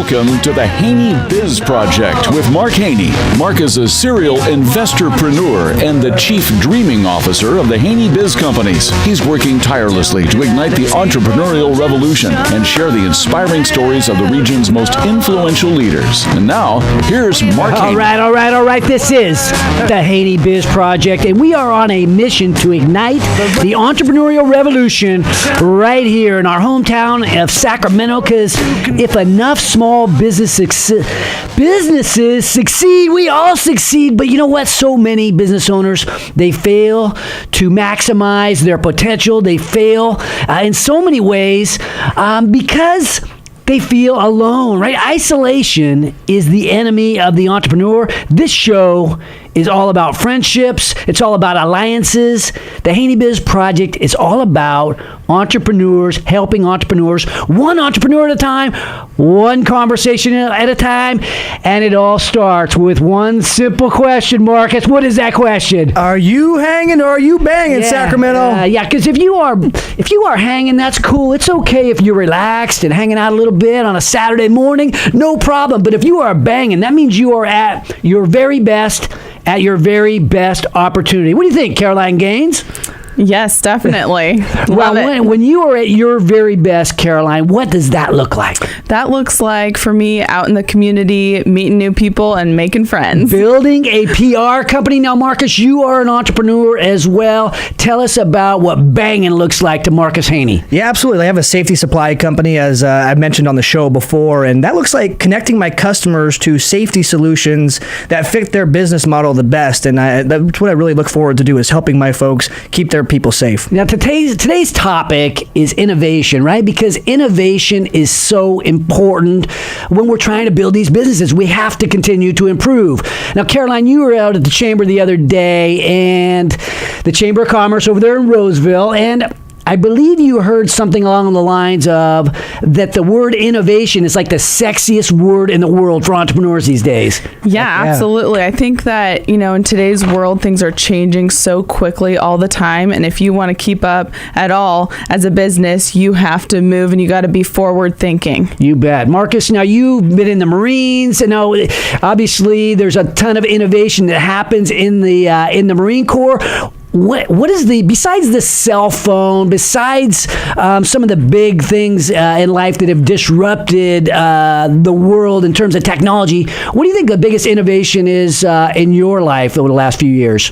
Welcome to the Haney Biz Project with Mark Haney. Mark is a serial investorpreneur and the chief dreaming officer of the Haney Biz Companies. He's working tirelessly to ignite the entrepreneurial revolution and share the inspiring stories of the region's most influential leaders. And now, here's Mark Haney. All right. This is the Haney Biz Project, and we are on a mission to ignite the entrepreneurial revolution right here in our hometown of Sacramento, because if enough small businesses succeed, we all succeed. But you know what? So many business owners, they fail to maximize their potential. They fail in so many ways because they feel alone, right? Isolation is the enemy of the entrepreneur. This show is all about friendships. It's all about alliances. The Haney Biz Project is all about entrepreneurs, helping entrepreneurs, one entrepreneur at a time, one conversation at a time. And it all starts with one simple question, Marcus. What is that question? Are you hanging or are you banging, Sacramento? Yeah, because if you are hanging, that's cool. It's okay if you're relaxed and hanging out a little bit on a Saturday morning, no problem. But if you are banging, that means you are at your very best opportunity. What do you think, Caroline Gaines? Yes, definitely. Well, when you are at your very best, Caroline, what does that look like? That looks like, for me, out in the community, meeting new people and making friends. Building a PR company. Now, Marcus, you are an entrepreneur as well. Tell us about what banging looks like to Marcus Haney. Yeah, absolutely. I have a safety supply company, as I mentioned on the show before, and that looks like connecting my customers to safety solutions that fit their business model the best. And that's what I really look forward to do, is helping my folks keep their people safe. Now, today's topic is innovation, right? Because innovation is so important when we're trying to build these businesses. We have to continue to improve. Now, Caroline, you were out at the Chamber the other day, and the Chamber of Commerce over there in Roseville, and I believe you heard something along the lines of that the word innovation is like the sexiest word in the world for entrepreneurs these days. Yeah, absolutely. I think that, in today's world, things are changing so quickly all the time. And if you want to keep up at all as a business, you have to move and you got to be forward thinking. You bet. Marcus, now you've been in the Marines, and now obviously there's a ton of innovation that happens in the Marine Corps. What is besides the cell phone, besides some of the big things in life that have disrupted the world in terms of technology, what do you think the biggest innovation is in your life over the last few years?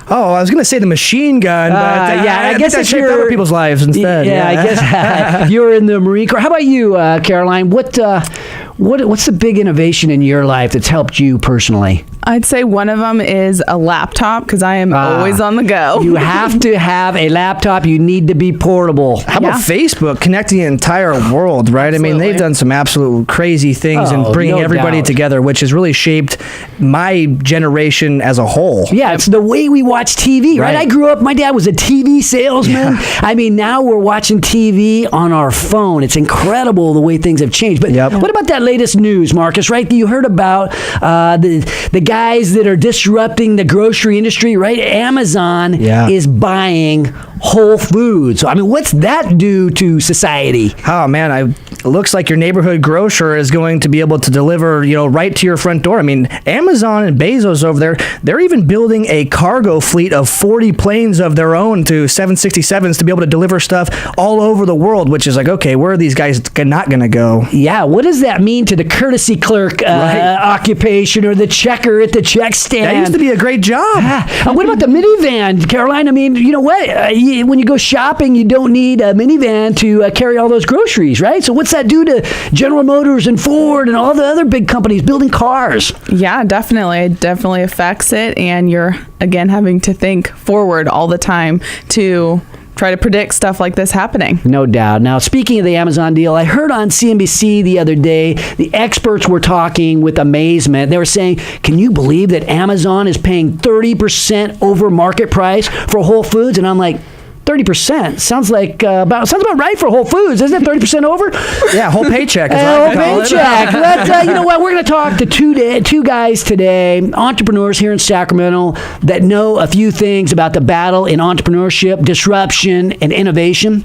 Oh, I was going to say the machine gun, but I guess that shaped other people's lives instead. Yeah, I guess you're in the Marine Corps. How about you, Caroline? What's the big innovation in your life that's helped you personally? I'd say one of them is a laptop, because I am always on the go. You have to have a laptop. You need to be portable. How about Facebook connecting the entire world, right? Absolutely. I mean, they've done some absolute crazy things in bringing everybody together, which has really shaped my generation as a whole. Yeah, it's the way we watch TV, right? I grew up, my dad was a TV salesman. Yeah. I mean, now we're watching TV on our phone. It's incredible the way things have changed. But what about that latest news, Marcus, right? You heard about the guys that are disrupting the grocery industry, right? Amazon is buying Whole Foods. So, I mean, what's that do to society? Oh, man, it looks like your neighborhood grocer is going to be able to deliver, right to your front door. I mean, Amazon and Bezos over there, they're even building a cargo fleet of 40 planes of their own to 767s to be able to deliver stuff all over the world, which is like, okay, where are these guys not going to go? Yeah, what does that mean to the courtesy clerk occupation or the checker at the check stand? That used to be a great job. What about the minivan, Caroline? I mean, you know what? When you go shopping, you don't need a minivan to carry all those groceries, right? So what's that do to General Motors and Ford and all the other big companies building cars? Yeah, definitely. It definitely affects it. And you're, again, having to think forward all the time to try to predict stuff like this happening. No doubt. Now, speaking of the Amazon deal, I heard on CNBC the other day, the experts were talking with amazement. They were saying, can you believe that Amazon is paying 30% over market price for Whole Foods? And I'm like, 30% sounds about right for Whole Foods, isn't it? 30% over? Yeah, whole paycheck. Whole paycheck. But you know what? We're going to talk to two guys today, entrepreneurs here in Sacramento that know a few things about the battle in entrepreneurship, disruption, and innovation.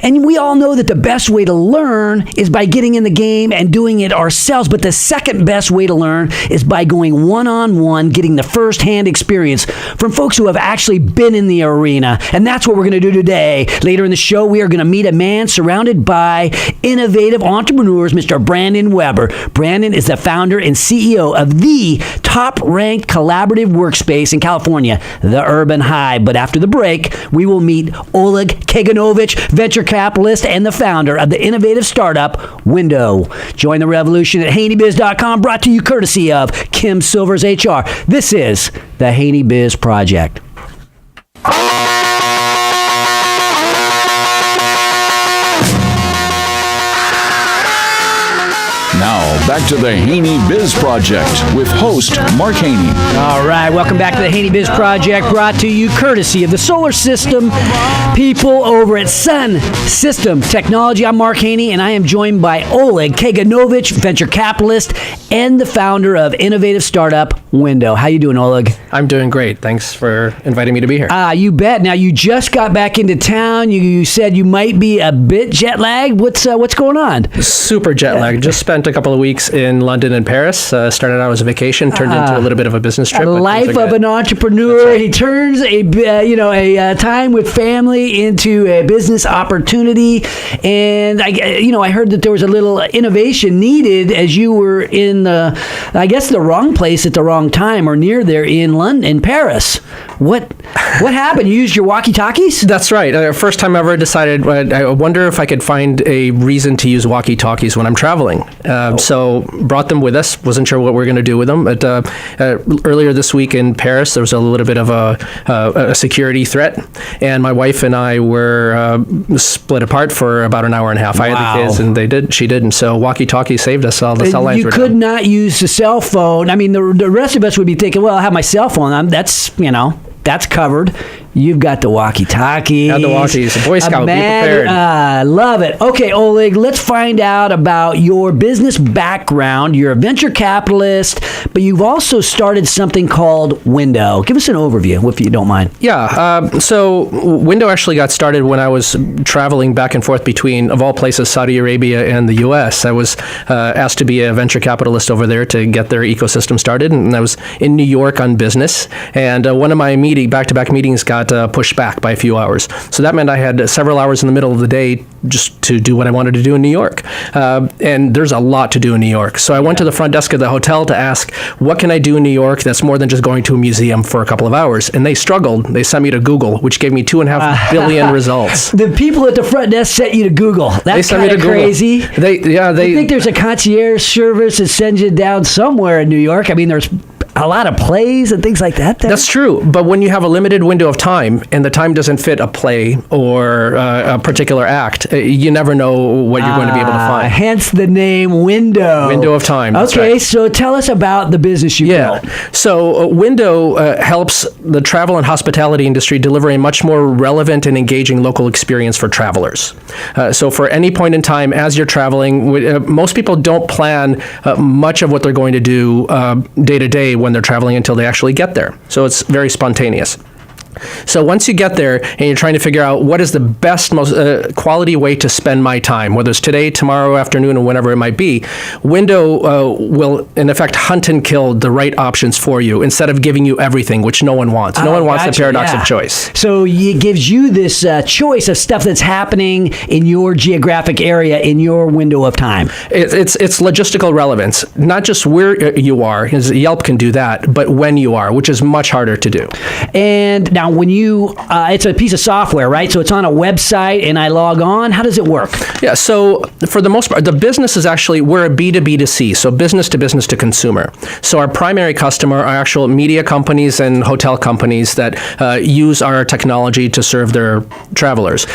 And we all know that the best way to learn is by getting in the game and doing it ourselves. But the second best way to learn is by going one-on-one, getting the first-hand experience from folks who have actually been in the arena. And that's what we're going to do today. Later in the show, we are going to meet a man surrounded by innovative entrepreneurs, Mr. Brandon Weber. Brandon is the founder and CEO of the top-ranked collaborative workspace in California, the Urban Hive. But after the break, we will meet Oleg Kaganovich, venture capitalist and the founder of the innovative startup Window. Join the revolution at HaneyBiz.com, brought to you courtesy of Kim Silvers HR. This is the Haney Biz Project. Now, back to the Haney Biz Project with host Mark Haney. All right, welcome back to the Haney Biz Project, brought to you courtesy of the Solar System people over at Sun System Technology. I'm Mark Haney, and I am joined by Oleg Kaganovich, venture capitalist and the founder of innovative startup Window. How you doing, Oleg? I'm doing great. Thanks for inviting me to be here. You bet. Now, you just got back into town. You said you might be a bit jet lagged. What's going on? Super jet lagged. Just spent a couple of weeks in London and Paris. Started out as a vacation, turned into a little bit of a business trip. Life of an entrepreneur. Right. He turns a time with family into a business opportunity. And I heard that there was a little innovation needed as you were in the wrong place at the wrong time, or near there in London, in Paris. What happened? You used your walkie-talkies? That's right. First time ever decided, I wonder if I could find a reason to use walkie-talkies when I'm traveling. So brought them with us. Wasn't sure what we were going to do with them. But earlier this week in Paris, there was a little bit of a security threat, and my wife and I were split apart for about an hour and a half. I had the kids, and she did, and so walkie-talkie saved us. All the cell lines were down. You could not use the cell phone. I mean, the rest of us would be thinking, well, I have my cell phone. That's covered. You've got the walkie-talkies. Got the walkies. The Boy Scout. Be prepared. I love it. Okay, Oleg, let's find out about your business background. You're a venture capitalist, but you've also started something called Window. Give us an overview, if you don't mind. Yeah. So Window actually got started when I was traveling back and forth between, of all places, Saudi Arabia and the U.S. I was asked to be a venture capitalist over there to get their ecosystem started, and I was in New York on business. And one of my back-to-back meetings got pushed back by a few hours. So that meant I had several hours in the middle of the day just to do what I wanted to do in New York. And there's a lot to do in New York. So I went to the front desk of the hotel to ask, what can I do in New York that's more than just going to a museum for a couple of hours? And they struggled. They sent me to Google, which gave me 2.5 billion results. The people at the front desk sent you to Google. That's kind of crazy. They think there's a concierge service that sends you down somewhere in New York. I mean, there's a lot of plays and things like that there. That's true. But when you have a limited window of time and the time doesn't fit a play or a particular act, you never know what you're going to be able to find. Hence the name Window. Window of time. Okay, right. So tell us about the business you built. So Window helps the travel and hospitality industry deliver a much more relevant and engaging local experience for travelers. So for any point in time as you're traveling, most people don't plan much of what they're going to do day to day when they're traveling until they actually get there. So it's very spontaneous. So once you get there and you're trying to figure out what is the best, most quality way to spend my time, whether it's today, tomorrow afternoon, or whenever it might be, Window will, in effect, hunt and kill the right options for you instead of giving you everything, which no one wants. No one wants the paradox of choice. So it gives you this choice of stuff that's happening in your geographic area, in your window of time. It's logistical relevance, not just where you are, because Yelp can do that, but when you are, which is much harder to do. And now when you, it's a piece of software, right? So it's on a website and I log on. How does it work? Yeah, so for the most part, the business is actually, we're a B2B2C, so business to consumer. So our primary customer are actual media companies and hotel companies that use our technology to serve their travelers.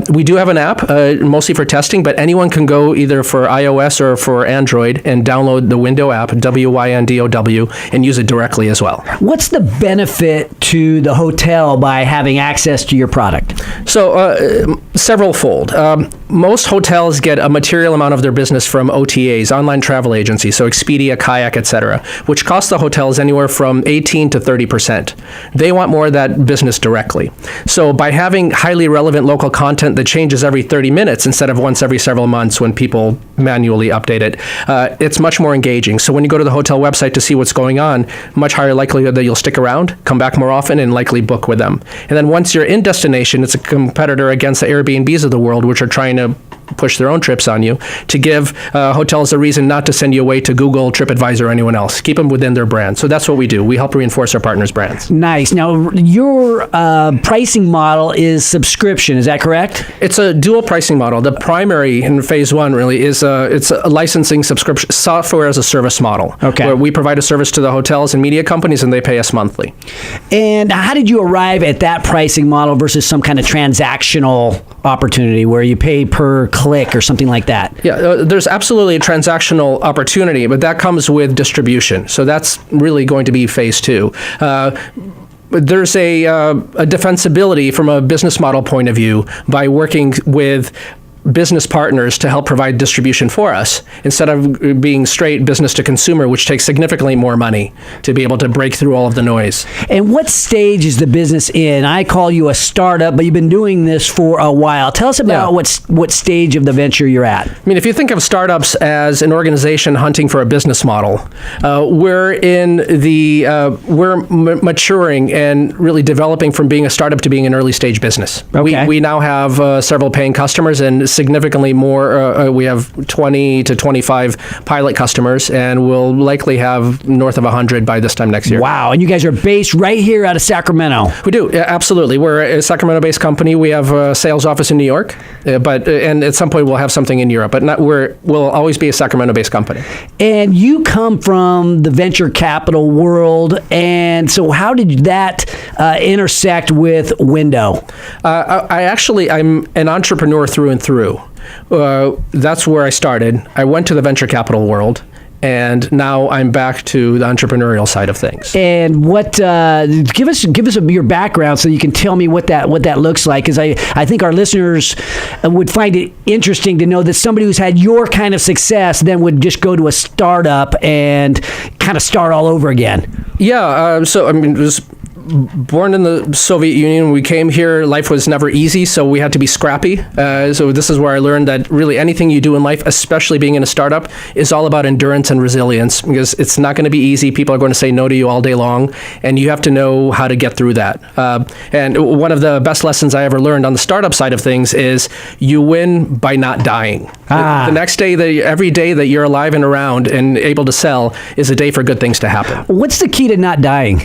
We do have an app, mostly for testing, but anyone can go either for iOS or for Android and download the Window app, WYNDOW, and use it directly as well. What's the benefit to the hotel hotel by having access to your product? So, several-fold. Most hotels get a material amount of their business from OTAs, online travel agencies, so Expedia, Kayak, etc., which cost the hotels anywhere from 18 to 30%. They want more of that business directly. So by having highly relevant local content that changes every 30 minutes instead of once every several months when people manually update it, it's much more engaging. So when you go to the hotel website to see what's going on, much higher likelihood that you'll stick around, come back more often, and likely book with them. And then once you're in destination, it's a competitor against the Airbnbs of the world, which are trying to push their own trips on you, to give hotels a reason not to send you away to Google, TripAdvisor, or anyone else. Keep them within their brand. So that's what we do. We help reinforce our partners' brands. Nice. Now, your pricing model is subscription. Is that correct? It's a dual pricing model. The primary in phase one really is it's a licensing subscription, software as a service model. Okay. Where we provide a service to the hotels and media companies, and they pay us monthly. And how did you arrive at that pricing model versus some kind of transactional opportunity where you pay per click or something like that? Yeah, there's absolutely a transactional opportunity, but that comes with distribution. So that's really going to be phase two. There's a defensibility from a business model point of view by working with business partners to help provide distribution for us instead of being straight business to consumer, which takes significantly more money to be able to break through all of the noise. And what stage is the business in? I call you a startup, but you've been doing this for a while. Tell us about what stage of the venture you're at. I mean, if you think of startups as an organization hunting for a business model, we're maturing and really developing from being a startup to being an early stage business. Okay. We now have several paying customers and significantly more. We have 20 to 25 pilot customers, and we'll likely have north of 100 by this time next year. Wow. And you guys are based right here out of Sacramento. We do. Yeah, absolutely. We're a Sacramento-based company. We have a sales office in New York, and at some point we'll have something in Europe, but we'll always be a Sacramento-based company. And you come from the venture capital world, and so how did that intersect with Window? I'm an entrepreneur through and through. That's where I started. I went to the venture capital world, and now I'm back to the entrepreneurial side of things. And what give us your background so you can tell me what that looks like, because I think our listeners would find it interesting to know that somebody who's had your kind of success then would just go to a startup and kind of start all over again. Yeah. So I mean, it was born in the Soviet Union. We came here. Life was never easy, so we had to be scrappy. So this is where I learned that really anything you do in life, especially being in a startup, is all about endurance and resilience, because it's not going to be easy. People are going to say no to you all day long, and you have to know how to get through that. And one of the best lessons I ever learned on the startup side of things is you win by not dying. The next day, every day that you're alive and around and able to sell is a day for good things to happen. What's the key to not dying?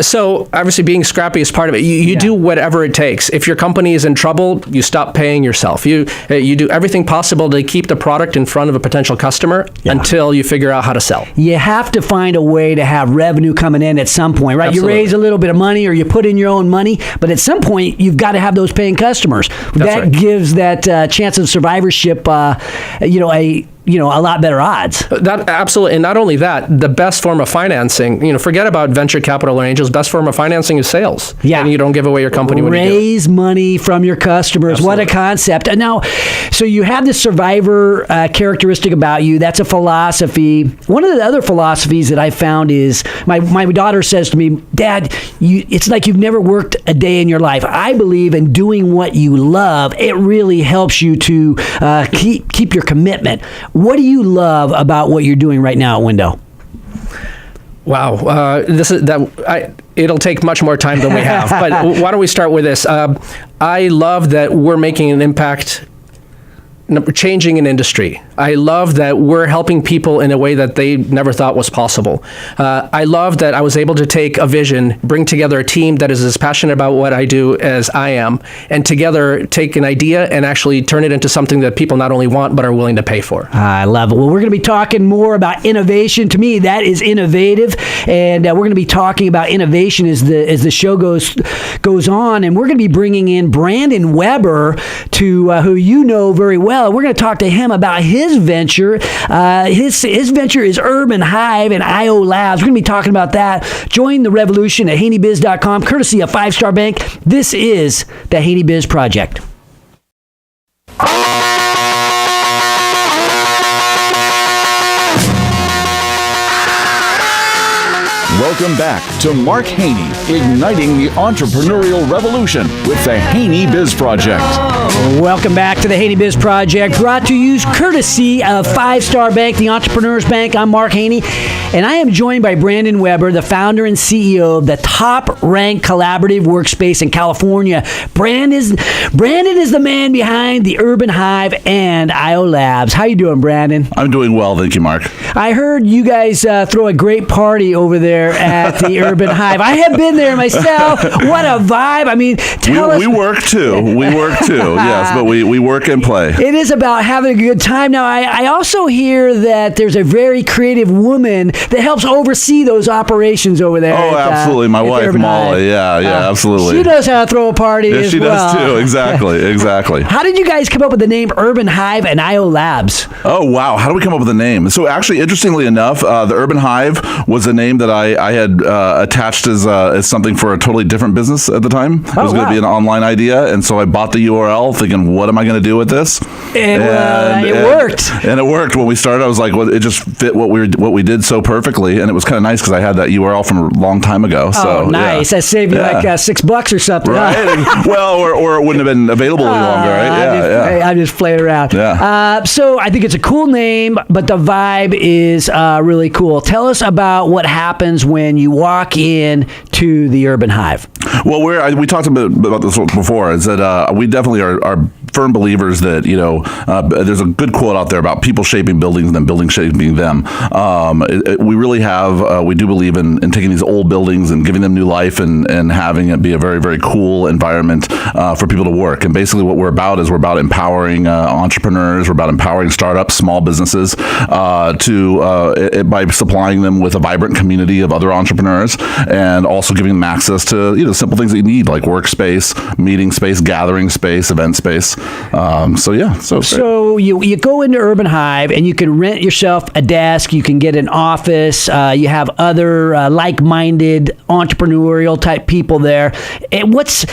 So obviously being scrappy is part of it. You do whatever it takes. If your company is in trouble, you stop paying yourself. You do everything possible to keep the product in front of a potential customer until you figure out how to sell. You have to find a way to have revenue coming in at some point, right? Absolutely. You raise a little bit of money or you put in your own money, but at some point you've got to have those paying customers. That right. gives that chance of survivorship, a lot better odds. That absolutely, and not only that, the best form of financing. Forget about venture capital or angels. Best form of financing is sales. Yeah, and you don't give away your company when you do. Raise money from your customers. Absolutely. What a concept! Now, so you have this survivor characteristic about you. That's a philosophy. One of the other philosophies that I found is my daughter says to me, "Dad, it's like you've never worked a day in your life." I believe in doing what you love. It really helps you to keep your commitment. What do you love about what you're doing right now at Window? Wow, it'll take much more time than we have. But why don't we start with this? I love that we're making an impact, changing an industry. I love that we're helping people in a way that they never thought was possible. I love that I was able to take a vision, bring together a team that is as passionate about what I do as I am, and together take an idea and actually turn it into something that people not only want but are willing to pay for. I love it. Well, we're going to be talking more about innovation. To me, that is innovative, and we're going to be talking about innovation as the show goes on, and we're going to be bringing in Brandon Weber, to who you know very well. well. We're going to talk to him about his venture. His venture is Urban Hive and IO Labs. We're going to be talking about that. Join the revolution at HaneyBiz.com, courtesy of 5 Star Bank. This is the Haney Biz Project. Welcome back to Mark Haney, igniting the entrepreneurial revolution with the Haney Biz Project. Welcome back to the Haney Biz Project, brought to you courtesy of 5 Star Bank, the Entrepreneur's Bank. I'm Mark Haney, and I am joined by Brandon Weber, the founder and CEO of the top-ranked collaborative workspace in California. Brandon is the man behind the Urban Hive and IO Labs. How you doing, Brandon? I'm doing well, thank you, Mark. I heard you guys throw a great party over there at the Urban Hive. I have been there myself. What a vibe. I mean, tell us. We work too. Yes, but we work and play. It is about having a good time. Now, I also hear that there's a very creative woman that helps oversee those operations over there. Oh, absolutely. My wife, Molly. Yeah, absolutely. She knows how to throw a party yes, as she well. does too. Exactly. How did you guys come up with the name Urban Hive and IO Labs? Oh, wow. How do we come up with a name? So actually, interestingly enough, the Urban Hive was a name that I had attached as something for a totally different business at the time. It was going to be an online idea, and so I bought the URL thinking, what am I going to do with this? And it worked. And it worked. When we started, I was like, well, it just fit what we did so perfectly, and it was kind of nice because I had that URL from a long time ago. So, nice. Yeah. That saved you like $6 or something. Right. Well, or it wouldn't have been available any longer, right? I'm just playing around. Yeah. So I think it's a cool name, but the vibe is really cool. Tell us about what happens when you walk in to the Urban Hive. Well, we talked a bit about this before, is that we definitely are firm believers that, there's a good quote out there about people shaping buildings and then buildings shaping them. We really have, we do believe in taking these old buildings and giving them new life and having it be a very, very cool environment for people to work. And basically what we're about is we're about empowering entrepreneurs, we're about empowering startups, small businesses by supplying them with a vibrant community of other entrepreneurs and also giving them access to, simple things that you need like workspace, meeting space, gathering space, event space. So you go into Urban Hive and you can rent yourself a desk, you can get an office, you have other like-minded entrepreneurial type people there. And what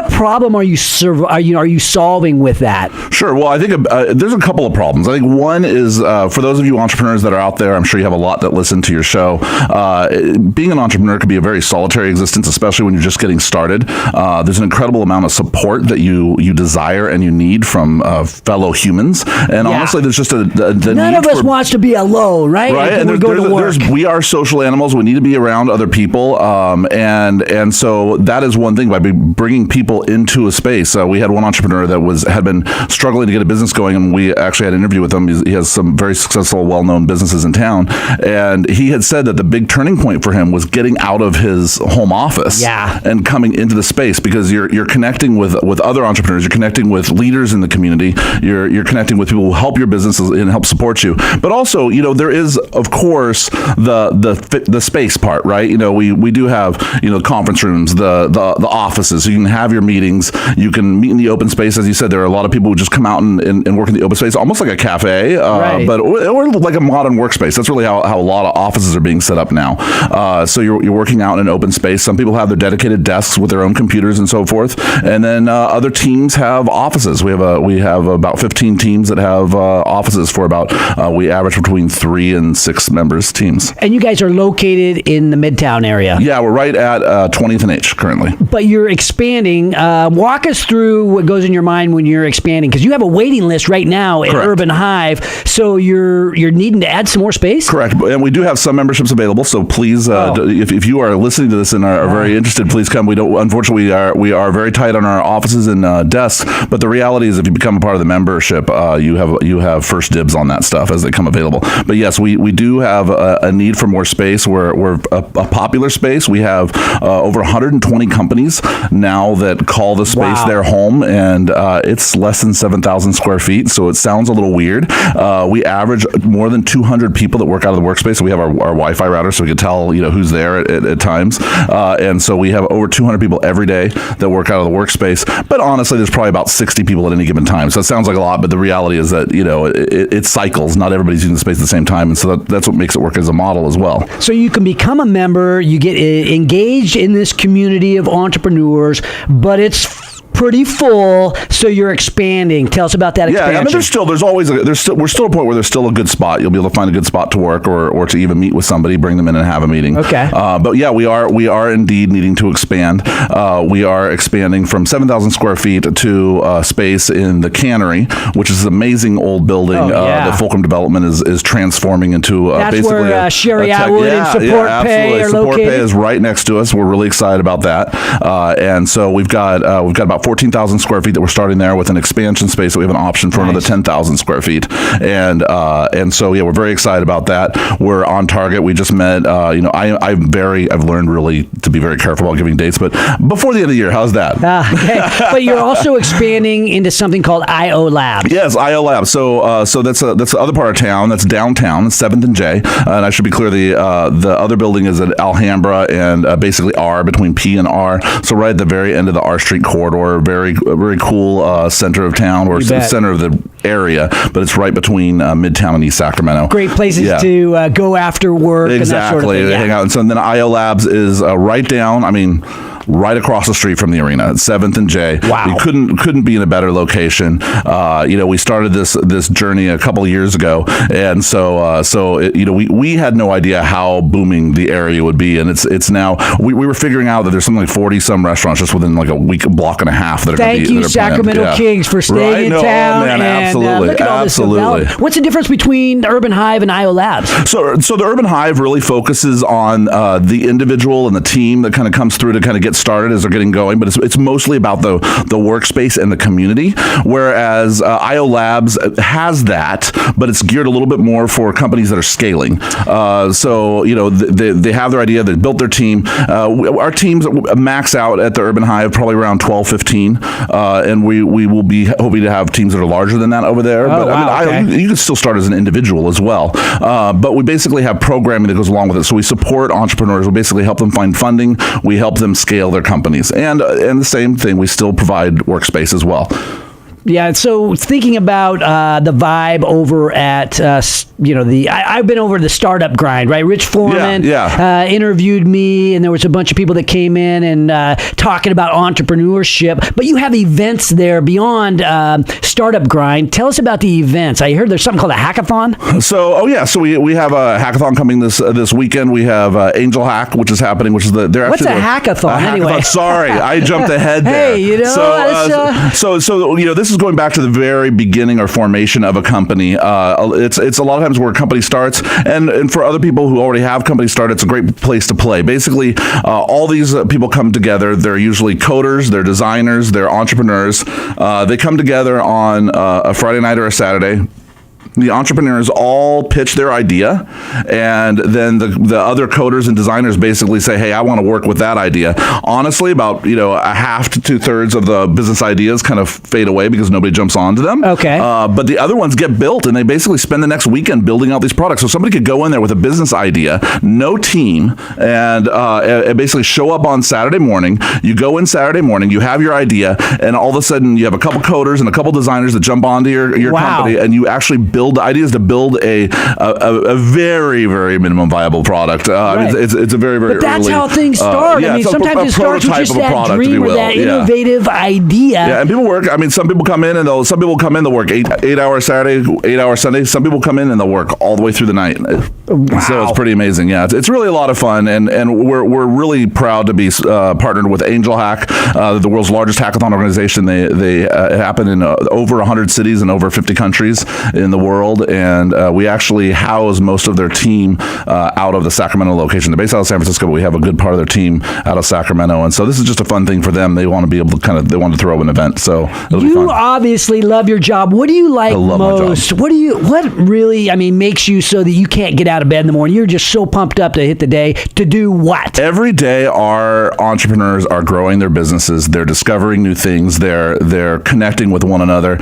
problem are you solving with that? Sure. Well, I think there's a couple of problems. I think one is for those of you entrepreneurs that are out there, I'm sure you have a lot that listen to your show. Being an entrepreneur can be a very solitary existence, especially when you're just getting started. There's an incredible amount of support that you desire and you need from fellow humans. And honestly, there's just none of us wants to be alone, right? Right. And we are social animals. We need to be around other people. And so that is one thing by bringing people into a space. We had one entrepreneur that had been struggling to get a business going, and we actually had an interview with him. He has some very successful, well-known businesses in town. And he had said that the big turning point for him was getting out of his home office and coming into the space, because you're connecting with other entrepreneurs, you're connecting with leaders in the community, you're connecting with people who help your businesses and help support you. But also, there is, of course, the space part, right? We do have, conference rooms, the offices, so you can have your meetings, you can meet in the open space. As you said, there are a lot of people who just come out and work in the open space, almost like a cafe, or like a modern workspace. That's really how a lot of offices are being set up now. So you're working out in an open space. Some people have their dedicated desks with their own computers and so forth, and then other teams have offices. We have about 15 teams that have offices for about we average between 3 and 6 members teams. And you guys are located in the Midtown area. Yeah, we're right at 20th and H currently. But you're expanding. Walk us through what goes in your mind when you're expanding, because you have a waiting list right now at Urban Hive. So you're needing to add some more space. Correct, and we do have some memberships available. So please, if you are listening to this and are very interested, please come. Unfortunately, we are very tight on our offices and desks. But the reality is, if you become a part of the membership, you have first dibs on that stuff as they come available. But yes, we do have a need for more space. We're a popular space. We have over 120 companies now that call the space their home, and it's less than 7,000 square feet. So it sounds a little weird. We average more than 200 people that work out of the workspace. So we have our Wi-Fi router, so we can tell who's there at times. And so we have over 200 people every day that work out of the workspace. But honestly, there's probably about 60 people at any given time. So it sounds like a lot, but the reality is that, it cycles. Not everybody's using the space at the same time. And so that's what makes it work as a model as well. So you can become a member, you get engaged in this community of entrepreneurs, but it's pretty full, so you're expanding. Tell us about that expansion. Yeah, I mean, we're still at a point where there's still a good spot. You'll be able to find a good spot to work or to even meet with somebody, bring them in and have a meeting. Okay. But yeah, we are indeed needing to expand. We are expanding from 7,000 square feet to space in the Cannery, which is an amazing old building. The Fulcrum Development is transforming into that's basically where Sherry Atwood and Support Pay are Support located. Pay is right next to us. We're really excited about that. And so we've got about 14,000 square feet that we're starting there with an expansion space that we have an option for another 10,000 square feet. And so, yeah, we're very excited about that. We're on target. We just met, I've learned really to be very careful about giving dates, but before the end of the year, how's that? Okay. But you're also expanding into something called IO Labs. Yes, IO Labs. So that's the other part of town. That's downtown, 7th and J. And I should be clear, the other building is at Alhambra and basically R, between P and R. So right at the very end of the R Street corridor, very cool center of town, or center of the area, but it's right between Midtown and East Sacramento. Great places to go after work. Exactly. And that sort of thing. They hang out. And so then IO Labs is right down, right across the street from the arena at 7th and J. Wow. We couldn't be in a better location. We started this journey a couple of years ago, and we had no idea how booming the area would be, and it's now we were figuring out that there's something like 40 some restaurants just within like a block and a half that are Thank you, Sacramento Kings, for staying in town. Oh, man, and, absolutely, look at all this development. What's the difference between Urban Hive and IO Labs? So the Urban Hive really focuses on the individual and the team that kind of comes through to kind of get started as they're getting going, but it's mostly about the workspace and the community, whereas IO Labs has that, but it's geared a little bit more for companies that are scaling. They have their idea, they built their team. Our teams max out at the Urban Hive probably around 12, 15, and we will be hoping to have teams that are larger than that over there. You can still start as an individual as well, but we basically have programming that goes along with it. So we support entrepreneurs. We basically help them find funding. We help them scale their companies, and the same thing. We still provide workspace as well. Yeah, so thinking about the vibe over at, I've been over the Startup Grind, right? Rich Foreman interviewed me, and there was a bunch of people that came in and talking about entrepreneurship. But you have events there beyond Startup Grind. Tell us about the events. I heard there's something called a hackathon. So we have a hackathon coming this weekend. We have Angel Hack, which is happening, which is what's a hackathon anyway? Sorry, I jumped ahead there. Hey, this is going back to the very beginning or formation of a company. It's a lot of times where a company starts, and for other people who already have companies started, it's a great place to play. Basically, all these people come together. They're usually coders, they're designers, they're entrepreneurs. They come together on a Friday night or a Saturday. The entrepreneurs all pitch their idea, and then the other coders and designers basically say, hey, I want to work with that idea. Honestly, about a half to 2/3 of the business ideas kind of fade away because nobody jumps onto them. Okay. But the other ones get built, and they basically spend the next weekend building out these products. So somebody could go in there with a business idea, no team, and basically show up on Saturday morning. You go in Saturday morning, you have your idea, and all of a sudden you have a couple coders and a couple designers that jump onto your company, and you actually build the ideas to build a very, very minimum viable product. Right. It's a very, very But that's early, how things start. Sometimes it starts with just that dream or that innovative idea. Yeah, and people work. Some people come in and they'll work 8 hours Saturday, 8 hours Sunday. Some people come in and they'll work all the way through the night. Wow. So it's pretty amazing. Yeah, it's really a lot of fun, and we're really proud to be partnered with Angel Hack, the world's largest hackathon organization. They happen in over 100 cities and over 50 countries in the world, and we actually house most of their team out of the Sacramento location. They're based out of San Francisco, but we have a good part of their team out of Sacramento, and so this is just a fun thing for them. They want to be able to they want to throw an event, so it'll be fun. You obviously love your job. What do you like most? What really makes you so that you can't get out of bed in the morning? You're just so pumped up to hit the day to do what? Every day, our entrepreneurs are growing their businesses. They're discovering new things. They're connecting with one another.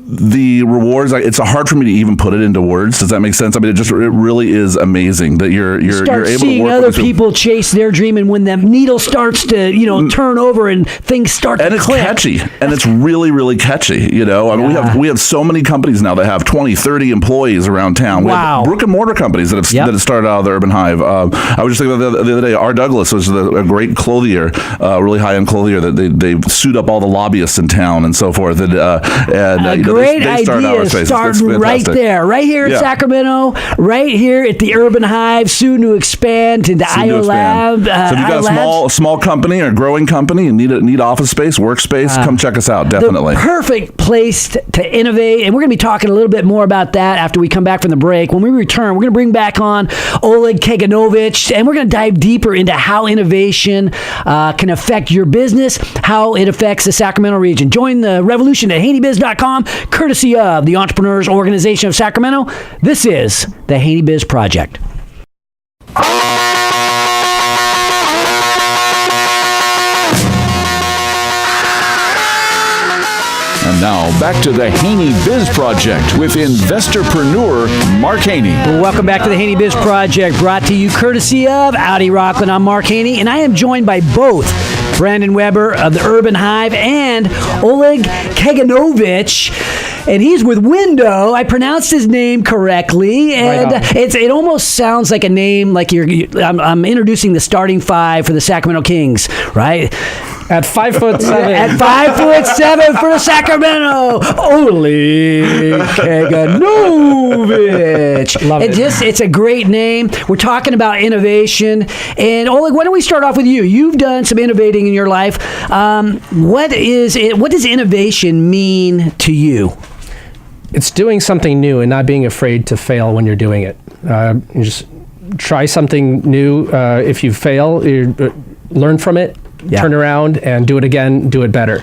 the rewards, it's hard for me to even put it into words. Does that make sense? I mean, it really is amazing that you're start able seeing to work other with people chase their dream, and when the needle starts to turn over and things start to it's click. catchy, and it's really, really catchy. I mean, we have so many companies now that have 20, 30 employees around town. We Wow. have brick and mortar companies that have started out of the Urban Hive. I was just thinking about the other day, R. Douglas was a great clothier, really high-end clothier that they suit up all the lobbyists in town and so forth. And Great they start idea spaces. starting It's right fantastic. there, right here in Yeah. Sacramento, right here at the Urban Hive, soon to expand into Soon to IO expand. Lab. So if you've got IO a small company or growing company and need office space, workspace, come check us out. Definitely. The perfect place to innovate. And we're going to be talking a little bit more about that after we come back from the break. When we return, we're going to bring back on Oleg Kaganovich, and we're going to dive deeper into how innovation can affect your business, how it affects the Sacramento region. Join the revolution at HaneyBiz.com, courtesy of the Entrepreneurs Organization of Sacramento. This is the Haney Biz Project. And now back to the Haney Biz Project with investorpreneur Mark Haney. Welcome back to the Haney Biz Project, brought to you courtesy of Audi Rockland. I'm Mark Haney, and I am joined by both Brandon Weber of the Urban Hive and Oleg Kaganovich, and he's with Window. I pronounced his name correctly, and it almost sounds like a name like I'm introducing the starting five for the Sacramento Kings, right? At 5'7". At 5'7" for Sacramento, Oleg Kaganovich. Love it. It's a great name. We're talking about innovation, and Oleg, why don't we start off with you? You've done some innovating in your life. What does innovation mean to you? It's doing something new and not being afraid to fail when you're doing it. You just try something new. If you fail, learn from it. Yeah. Turn around and do it again, do it better.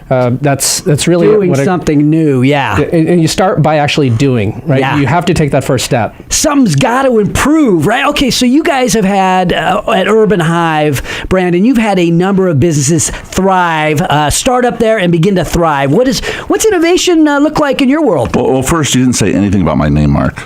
That's really Doing something new, yeah. And you start by actually doing, right? Yeah. You have to take that first step. Something's got to improve, right? Okay, so you guys have had, at Urban Hive, Brandon, you've had a number of businesses thrive, start up there and begin to thrive. What's innovation look like in your world? Well, first, you didn't say anything about my name, Mark.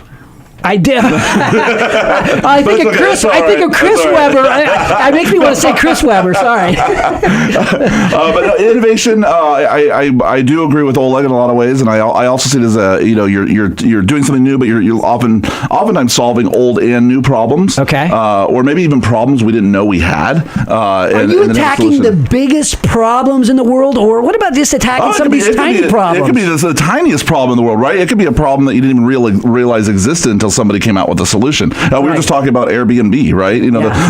I did. I think of Chris. That's all I think right. of Chris That's all right. Weber. It makes me want to say Chris Weber. Sorry. But no, innovation, I do agree with Oleg in a lot of ways, and I also see it as you're doing something new, but you're oftentimes solving old and new problems. Okay. Or maybe even problems we didn't know we had. Are you attacking the biggest problems in the world, or what about just attacking some of these tiny problems? It could be the tiniest problem in the world, right? It could be a problem that you didn't even realize existed until somebody came out with a solution. We were just talking about Airbnb, right?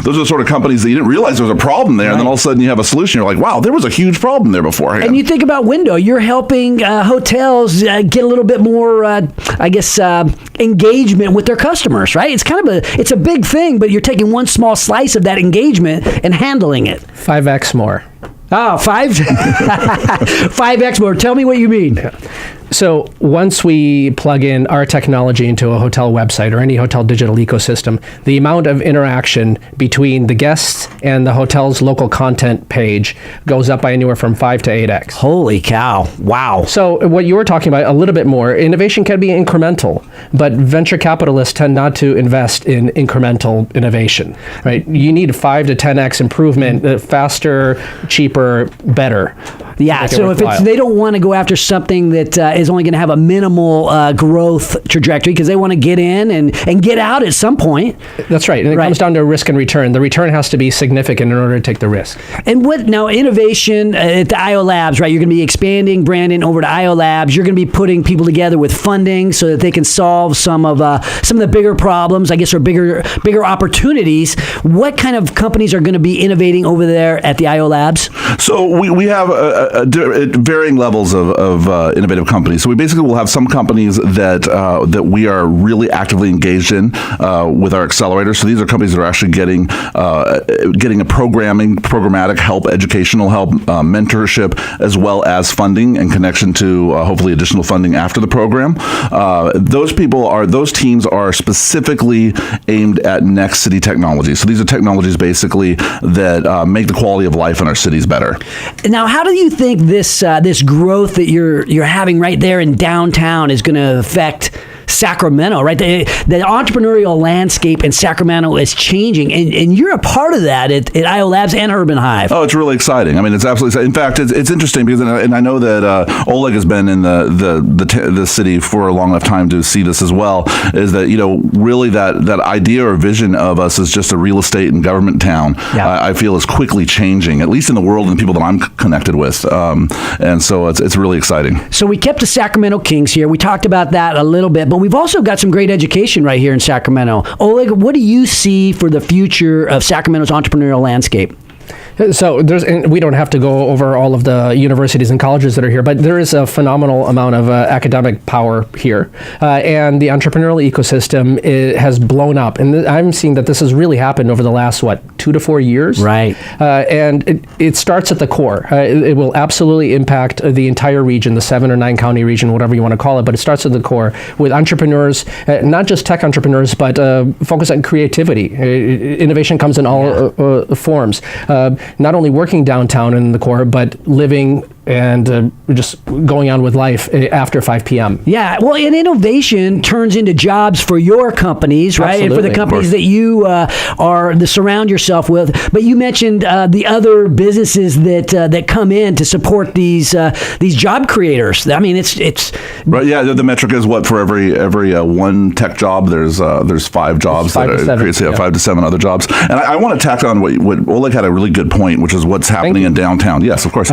Those are the sort of companies that you didn't realize there was a problem there, and then all of a sudden you have a solution. You're like, wow, there was a huge problem there beforehand. And you think about Window, you're helping hotels get a little bit more, engagement with their customers, right? It's a big thing, but you're taking one small slice of that engagement and handling it. 5x more. Oh, 5x more. Tell me what you mean. So once we plug in our technology into a hotel website or any hotel digital ecosystem, the amount of interaction between the guests and the hotel's local content page goes up by anywhere from 5 to 8x. Holy cow. Wow. So what you were talking about a little bit more, innovation can be incremental, but venture capitalists tend not to invest in incremental innovation, right? You need 5 to 10x improvement, faster, cheaper, better. Yeah, so if they don't want to go after something that is only going to have a minimal growth trajectory because they want to get in and get out at some point. That's right. And it comes down to risk and return. The return has to be significant in order to take the risk. And what now innovation at the IO Labs, right? You're going to be expanding, Brandon, over to IO Labs. You're going to be putting people together with funding so that they can solve some of the bigger problems, I guess, or bigger opportunities. What kind of companies are going to be innovating over there at the IO Labs? So we have varying levels of innovative companies. So we basically will have some companies that we are really actively engaged in with our accelerator. So these are companies that are actually getting a programmatic help, educational help, mentorship, as well as funding and connection to hopefully additional funding after the program. Those teams are specifically aimed at next city technology. So these are technologies basically that make the quality of life in our cities better. Now, how do you think this growth that you're having right there in downtown is going to affect Sacramento, right? The entrepreneurial landscape in Sacramento is changing, and you're a part of that at IO Labs and Urban Hive. Oh, it's really exciting. I mean, it's absolutely. In fact, it's interesting because, and I know that Oleg has been in the city for a long enough time to see this as well. Is that really that idea or vision of us as just a real estate and government town? Yeah. I feel is quickly changing, at least in the world and the people that I'm connected with, and so it's really exciting. So we kept the Sacramento Kings here. We talked about that a little bit, but we've also got some great education right here in Sacramento. Oleg, what do you see for the future of Sacramento's entrepreneurial landscape? So and we don't have to go over all of the universities and colleges that are here, but there is a phenomenal amount of academic power here, and the entrepreneurial ecosystem has blown up. And I'm seeing that this has really happened over the last 2 to 4 years. Right. And it starts at the core. It will absolutely impact the entire region, the 7 or 9 county region, whatever you want to call it. But it starts at the core with entrepreneurs, not just tech entrepreneurs, but focus on creativity. Innovation comes in all forms. Not only working downtown in the core, but living and just going on with life after 5 p.m. Yeah, well, and innovation turns into jobs for your companies, right? Absolutely. And for the companies that you surround yourself with. But you mentioned the other businesses that come in to support these job creators. I mean, it's right. Yeah, the metric is what for every one tech job, there's 5 jobs Five that to seven, creates 5 yeah. to 7 other jobs. And I want to tack on what Oleg had a really good point, which is what's happening in downtown. Yes, of course.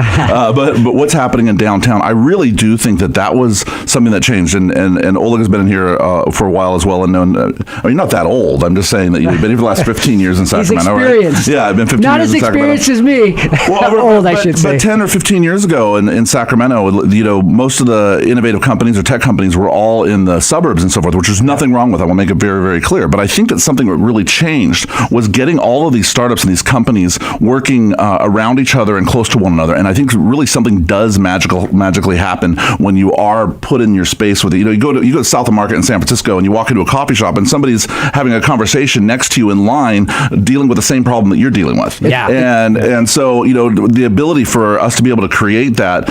But what's happening in downtown, I really do think that was something that changed. And Oleg has been in here for a while as well, and known. I mean, not that old. I'm just saying that you've been here for the last 15 years in Sacramento. He's experienced. Right? Yeah, I've been 15 not years as in Sacramento. experienced as me. Old, I should say. But 10 or 15 years ago in Sacramento, most of the innovative companies or tech companies were all in the suburbs and so forth, which there's nothing wrong with. I want to make it very, very clear. But I think that something that really changed was getting all of these startups and these companies working around each other and close to one another. And I think really something does magically happen when you are put in your space with it. You go to South of Market in San Francisco and you walk into a coffee shop and somebody's having a conversation next to you in line dealing with the same problem that you're dealing with. Yeah. And so, the ability for us to be able to create that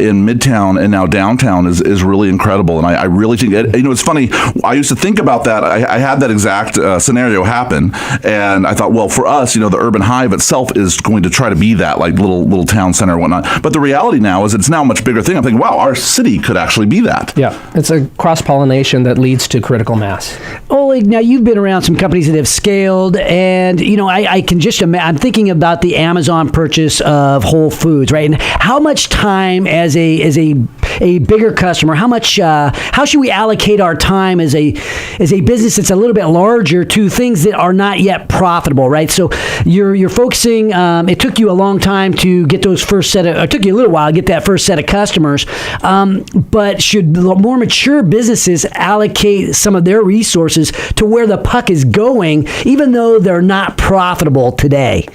in Midtown and now downtown is really incredible. And I really think, it's funny, I used to think about that. I had that exact scenario happen. And I thought, well, for us, the Urban Hive itself is going to try to be that like little town center and whatnot. But the reality now is it's now a much bigger thing. I'm thinking, wow, our city could actually be that. Yeah, it's a cross-pollination that leads to critical mass. Oleg, now you've been around some companies that have scaled, and I can just imagine. I'm thinking about the Amazon purchase of Whole Foods, right? And how much time as a bigger customer, how should we allocate our time as a business that's a little bit larger to things that are not yet profitable, right? So you're focusing. It took you a long time to get those it took you a little while to get that first set of customers. But should more mature businesses allocate some of their resources to where the puck is going, even though they're not profitable today?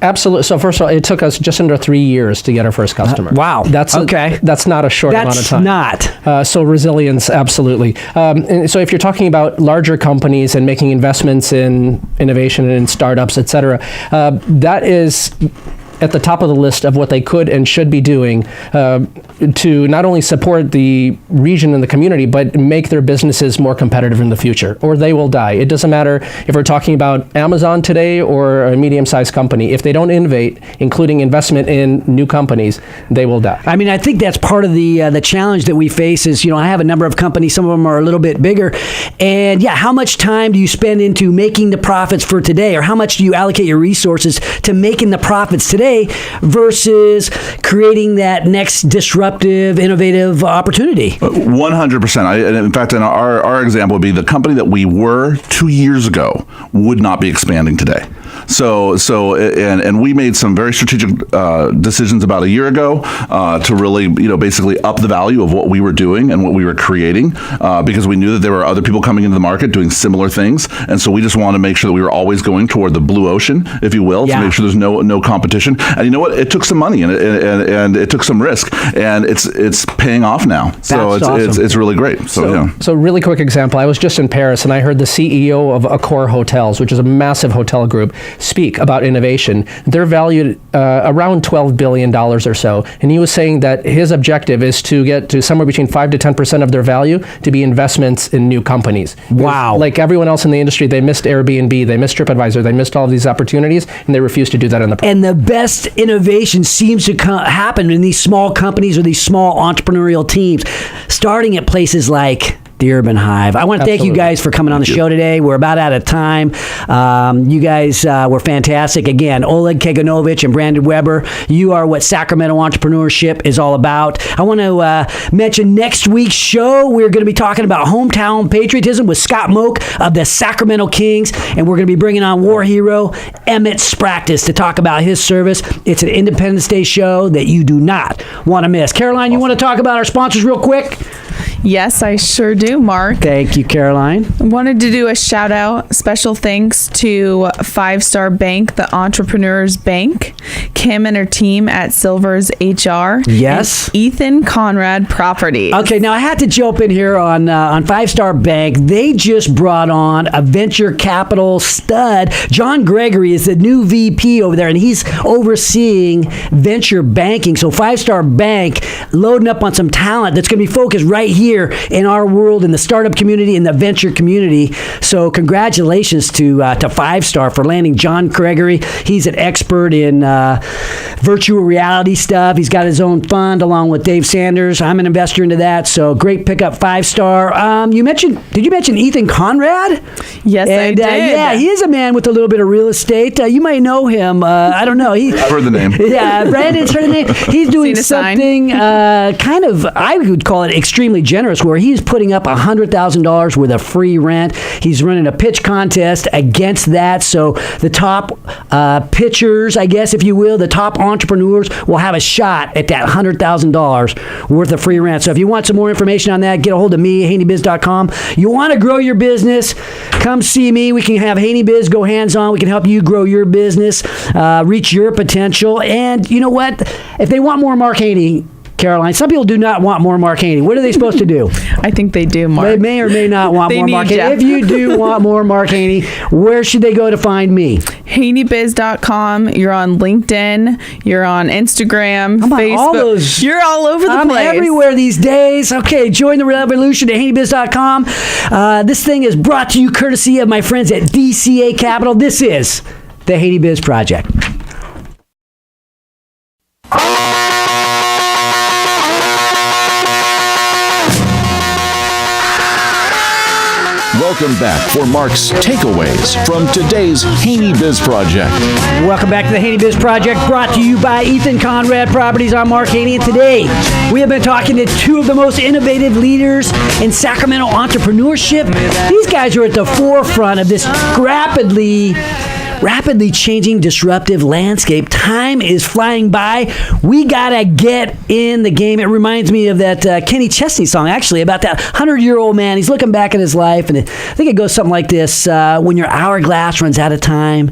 Absolutely. So first of all, it took us just under 3 years to get our first customer. Wow. That's not a short amount of time. That's not. So resilience, absolutely. And so if you're talking about larger companies and making investments in innovation and in startups, et cetera, that is at the top of the list of what they could and should be doing to not only support the region and the community, but make their businesses more competitive in the future, or they will die. It doesn't matter if we're talking about Amazon today or a medium-sized company. If they don't innovate, including investment in new companies, they will die. I mean, I think that's part of the challenge that we face is, I have a number of companies, some of them are a little bit bigger, and how much time do you spend into making the profits for today, or how much do you allocate your resources to making the profits today versus creating that next disruptive, innovative opportunity? 100%. In fact, our example would be the company that we were 2 years ago would not be expanding today. So we made some very strategic decisions about a year ago to really, basically up the value of what we were doing and what we were creating because we knew that there were other people coming into the market doing similar things. And so we just wanted to make sure that we were always going toward the blue ocean, if you will, to make sure there's no competition. And you know what? It took some money and it took some risk, and it's paying off now. So it's really great. So really quick example. I was just in Paris and I heard the CEO of Accor Hotels, which is a massive hotel group. speak about innovation, they're valued around $12 billion or so. And he was saying that his objective is to get to somewhere between 5 to 10% of their value to be investments in new companies. Wow. Like everyone else in the industry, they missed Airbnb, they missed TripAdvisor, they missed all of these opportunities, and they refused to do that in the And the best innovation seems to happen in these small companies or these small entrepreneurial teams, starting at places like the Urban Hive. I want to thank you guys for coming on the show today. We're about out of time. You guys were fantastic. Again, Oleg Kaganovich and Brandon Weber, you are what Sacramento entrepreneurship is all about. I want to mention next week's show, we're going to be talking about hometown patriotism with Scott Moak of the Sacramento Kings, and we're going to be bringing on war hero Emmett Spractis to talk about his service. It's an Independence Day show that you do not want to miss. Caroline, you want to talk about our sponsors real quick? Yes, I sure do, Mark. Thank you, Caroline. Wanted to do a shout out, special thanks to 5 Star Bank, the Entrepreneurs Bank, Kim and her team at Silvers HR. Yes. And Ethan Conrad Properties. Okay, now I had to jump in here on 5 Star Bank. They just brought on a venture capital stud. John Gregory is the new VP over there, and he's overseeing venture banking. So 5 Star Bank loading up on some talent that's going to be focused right here in our world, in the startup community, in the venture community. So congratulations to 5 Star for landing John Gregory. He's an expert in virtual reality stuff. He's got his own fund along with Dave Sanders. I'm an investor into that. So great pickup, 5 Star. Did you mention Ethan Conrad? Yes, I did. Yeah, he is a man with a little bit of real estate. You might know him. I don't know. I've heard the name. Yeah, Brandon's heard the name. He's doing Seen a sign. something kind of, I would call it extremely generous, where he's putting up $100,000 worth of free rent. He's running a pitch contest against that. So the top pitchers, I guess, if you will, the top entrepreneurs will have a shot at that $100,000 worth of free rent. So if you want some more information on that, get a hold of me, HaneyBiz.com. You want to grow your business, come see me. We can have HaneyBiz go hands-on. We can help you grow your business, reach your potential. And you know what? If they want more Mark Haney, Caroline, some people do not want more Mark Haney. What are they supposed to do? I think they do, Mark. They may or may not want They more need Mark ya. Haney. If you do want more Mark Haney, where should they go to find me? HaneyBiz.com. You're on LinkedIn. You're on Instagram, I'm on Facebook. all those. You're all over the I'm place. everywhere these days. Okay, join the revolution at HaneyBiz.com. This thing is brought to you courtesy of my friends at DCA Capital. This is the Haney Biz Project. Welcome back for Mark's takeaways from today's Haney Biz Project. Welcome back to the Haney Biz Project, brought to you by Ethan Conrad Properties. I'm Mark Haney, and today we have been talking to two of the most innovative leaders in Sacramento entrepreneurship. These guys are at the forefront of this rapidly changing, disruptive landscape. Time is flying by. We gotta get in the game. It reminds me of that Kenny Chesney song, actually, about that 100-year-old man. He's looking back at his life, and I think it goes something like this. When your hourglass runs out of time,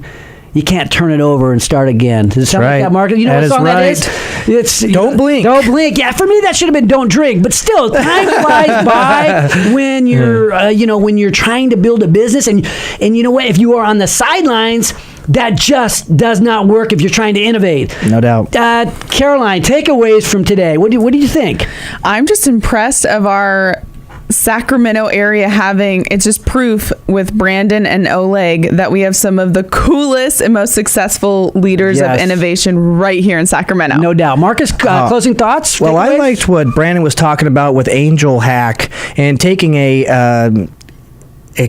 you can't turn it over and start again. Does it sound like that, Mark? You know That what is song right. that is? It's Don't blink. Don't blink. Yeah, for me that should have been Don't Drink. But still, time flies by when you're when you're trying to build a business, and you know what? If you are on the sidelines, that just does not work if you're trying to innovate. No doubt. Caroline, takeaways from today. What do you think? I'm just impressed of our Sacramento area it's just proof with Brandon and Oleg that we have some of the coolest and most successful leaders Yes. of innovation right here in Sacramento. No doubt. Marcus, closing thoughts? Well, I Takeaways? liked what Brandon was talking about with Angel Hack and taking a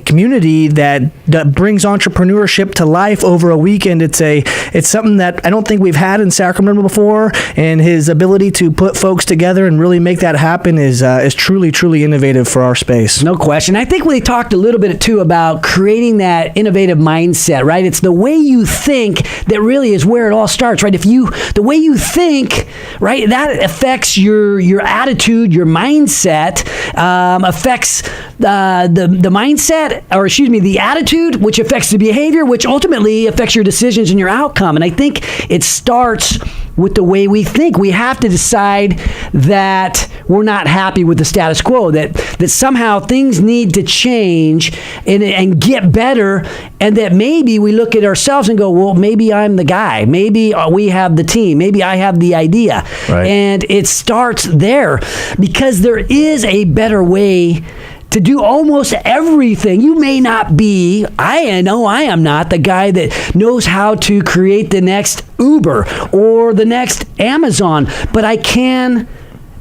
community that brings entrepreneurship to life over a weekend. It's something that I don't think we've had in Sacramento before, and his ability to put folks together and really make that happen is truly, truly innovative for our space. No question. I think we talked a little bit too about creating that innovative mindset, right? It's the way you think that really is where it all starts, right? The way you think, right, that affects your attitude, your mindset, affects the mindset, or excuse me, the attitude, which affects the behavior, which ultimately affects your decisions and your outcome. And I think it starts with the way we think. We have to decide that we're not happy with the status quo, that somehow things need to change and get better, and that maybe we look at ourselves and go, well, maybe I'm the guy. Maybe we have the team. Maybe I have the idea. Right. And it starts there, because there is a better way to do almost everything. You may not be, I know I am not the guy that knows how to create the next Uber or the next Amazon, but I can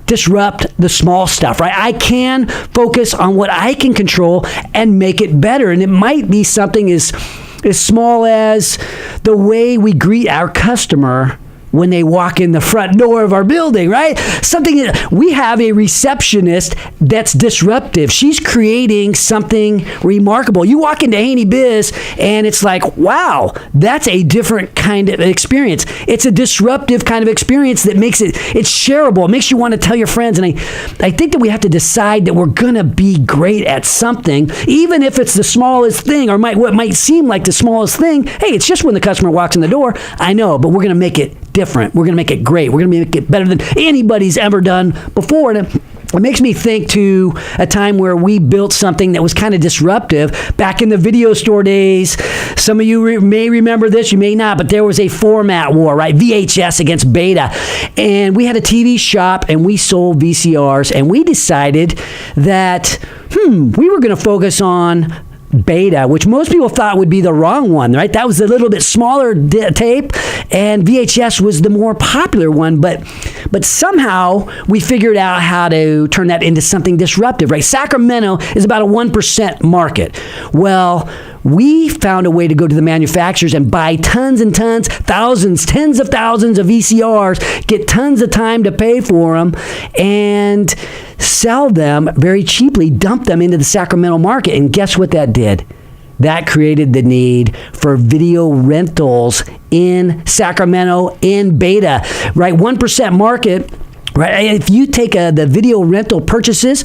disrupt the small stuff, right? I can focus on what I can control and make it better. And it might be something as small as the way we greet our customer when they walk in the front door of our building, right? Something, we have a receptionist that's disruptive. She's creating something remarkable. You walk into Haney Biz and it's like, wow, that's a different kind of experience. It's a disruptive kind of experience that makes it's shareable. It makes you want to tell your friends. And I think that we have to decide that we're going to be great at something, even if it's the smallest thing, or what might seem like the smallest thing. Hey, it's just when the customer walks in the door. I know, but we're going to make it different. We're going to make it great. We're going to make it better than anybody's ever done before. And it makes me think to a time where we built something that was kind of disruptive back in the video store days. Some of you may remember this, you may not, but there was a format war, right? VHS against Beta. And we had a TV shop and we sold VCRs, and we decided that, we were going to focus on Beta, which most people thought would be the wrong one, right? That was a little bit smaller tape, and VHS was the more popular one, but somehow we figured out how to turn that into something disruptive, right? Sacramento is about a 1% market. Well, we found a way to go to the manufacturers and buy tons and tons, thousands, tens of thousands of VCRs, get tons of time to pay for them, and sell them very cheaply, dump them into the Sacramento market. And guess what that did? That created the need for video rentals in Sacramento, in Beta, right? 1% market, right? If you take the video rental purchases,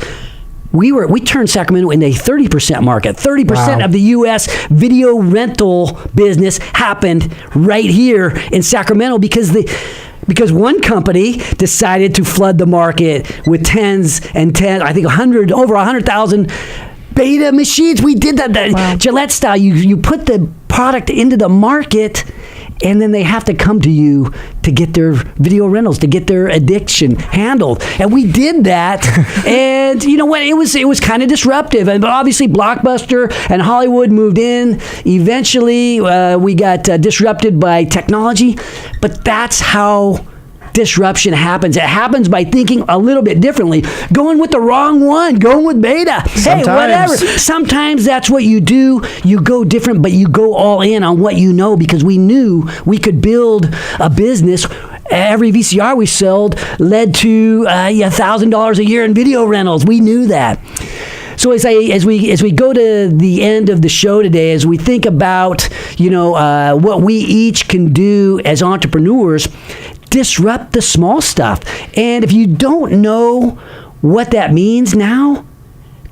we turned Sacramento into a 30% market. 30% of the U.S. video rental business happened right here in Sacramento because one company decided to flood the market with I think over 100,000 Beta machines. We did that Gillette style. You put the product into the market, and then they have to come to you to get their video rentals, to get their addiction handled. And we did that. And you know what? It was kind of disruptive. And obviously Blockbuster and Hollywood moved in. Eventually, we got disrupted by technology. But that's how disruption happens. It happens by thinking a little bit differently, going with the wrong one, going with Beta. Hey, whatever. Sometimes that's what you do. You go different, but you go all in on what you know, because we knew we could build a business. Every VCR we sold led to $1,000 a year in video rentals. We knew that. So as we go to the end of the show today, as we think about what we each can do as entrepreneurs, disrupt the small stuff. And if you don't know what that means now,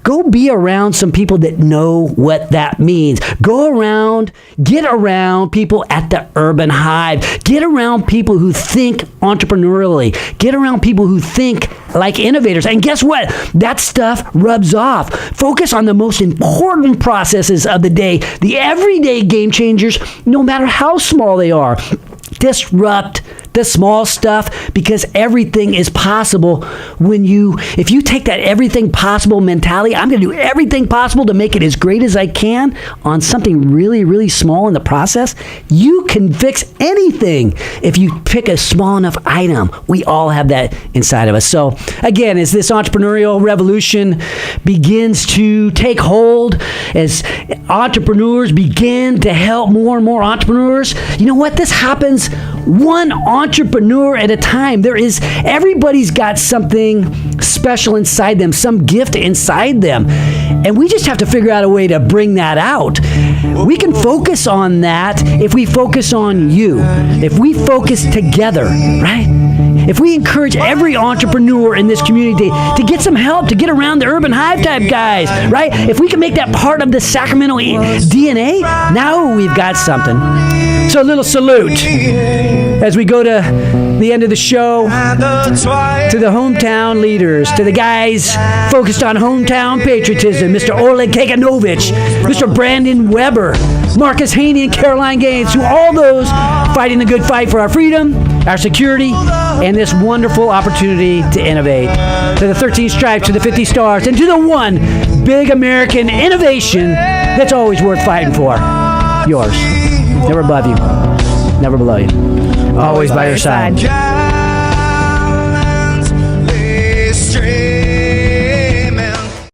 go be around some people that know what that means. Get around people at the Urban Hive. Get around people who think entrepreneurially. Get around people who think like innovators. And guess what? That stuff rubs off. Focus on the most important processes of the day, the everyday game changers, no matter how small they are. Disrupt the small stuff, because everything is possible if you take that everything possible mentality. I'm going to do everything possible to make it as great as I can on something really, really small in the process. You can fix anything if you pick a small enough item. We all have that inside of us. So again, as this entrepreneurial revolution begins to take hold, as entrepreneurs begin to help more and more entrepreneurs, you know what? This happens one entrepreneur at a time. Everybody's got something special inside them, some gift inside them. And we just have to figure out a way to bring that out. We can focus on that if we focus on you, if we focus together, right? If we encourage every entrepreneur in this community to get some help, to get around the Urban Hive type guys, right? If we can make that part of the Sacramento DNA, now we've got something. So a little salute as we go to the end of the show to the hometown leaders, to the guys focused on hometown patriotism, Mr. Oleg Kaganovich, Mr. Brandon Weber, Marcus Haney, and Caroline Gaines, to all those fighting the good fight for our freedom, our security, and this wonderful opportunity to innovate. To the 13 stripes, to the 50 stars, and to the one big American innovation that's always worth fighting for. Yours. Never above you. Never below you. Always by your side.